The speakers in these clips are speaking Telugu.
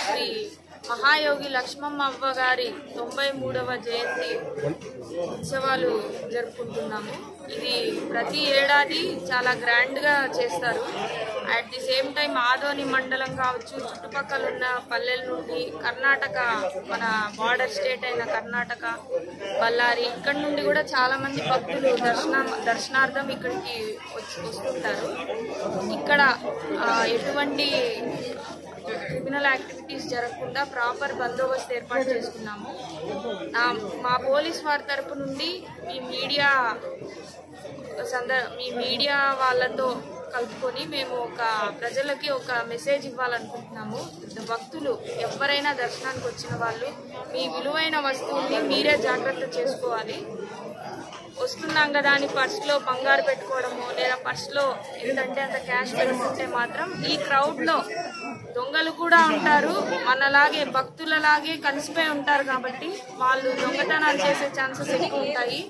శ్రీ మహాయోగి లక్ష్మమ్మ అవ్వ గారి 93వ జయంతి ఉత్సవాలు జరుపుకుంటున్నాము. ఇది ప్రతి ఏడాది చాలా గ్రాండ్గా చేస్తారు. At the same time Adoni మండలం కావచ్చు, చుట్టుపక్కల ఉన్న పల్లెల నుండి కర్ణాటక, మన బార్డర్ స్టేట్ అయిన కర్ణాటక, బళ్ళారి, ఇక్కడ నుండి కూడా చాలా మంది భక్తులు దర్శనార్థం ఇక్కడికి వస్తుంటారు. ఇక్కడ ఎటువంటి క్రిమినల్ యాక్టివిటీస్ జరగకుండా ప్రాపర్ బందోబస్తు ఏర్పాటు చేసుకున్నాము. మా పోలీస్ వారి తరపు నుండి మీ మీడియా వాళ్ళతో కలుపుకొని మేము ప్రజలకి ఒక మెసేజ్ ఇవ్వాలనుకుంటున్నాము. భక్తులు ఎవరైనా దర్శనానికి వచ్చిన వాళ్ళు మీ విలువైన వస్తువుల్ని మీరే జాగ్రత్త చేసుకోవాలి. వస్తున్నాం కదా అని పర్సులో బంగారు పెట్టుకోవడము లేదా పర్సులో ఎంతంటే అంత క్యాష్ పెట్టుకుంటే మాత్రం ఈ క్రౌడ్లో దొంగలు కూడా ఉంటారు, మనలాగే భక్తులలాగే కలిసిపోయి ఉంటారు. కాబట్టి వాళ్ళు దొంగతనాలు చేసే ఛాన్సెస్ ఎక్కువ ఉంటాయి.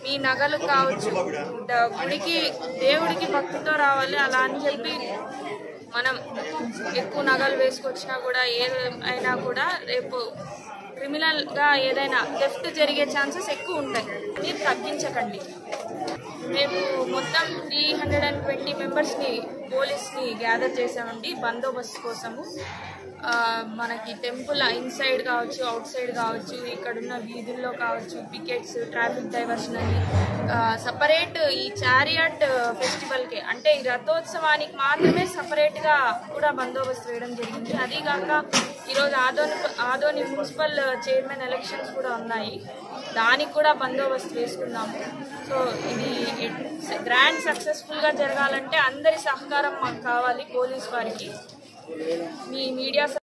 మీ నగలు కావచ్చు, గుడికి దేవుడికి భక్తితో రావాలి. అలా అని చెప్పి మనం ఎక్కువ నగలు వేసుకొచ్చినా కూడా ఏదైనా కూడా రేపు క్రిమినల్గా ఏదైనా థెఫ్ట్ జరిగే ఛాన్సెస్ ఎక్కువ ఉంటాయి. మీరు తగ్గించకండి. మేము మొత్తం 320 మెంబర్స్ని పోలీస్ని గ్యాదర్ చేసామండి బందోబస్తు కోసము. మనకి టెంపుల్ ఇన్సైడ్ కావచ్చు, అవుట్ సైడ్ కావచ్చు, ఇక్కడున్న వీధుల్లో కావచ్చు, పికెట్స్, ట్రాఫిక్ డైవర్షన్ అని సపరేట్ ఈ చారియట్ ఫెస్టివల్కి అంటే ఈ రథోత్సవానికి మాత్రమే సపరేట్గా కూడా బందోబస్తు వేయడం జరిగింది. అదీగాక ఈరోజు ఆదోని మున్సిపల్ చైర్మన్ ఎలక్షన్స్ కూడా ఉన్నాయి, దానికి కూడా బందోబస్తు వేసుకున్నాము. సో ఇది గ్రాండ్ సక్సెస్ఫుల్గా జరగాలంటే అందరి సహకారం మాకు కావాలి. పోలీస్ వారికి, మీ మీడియా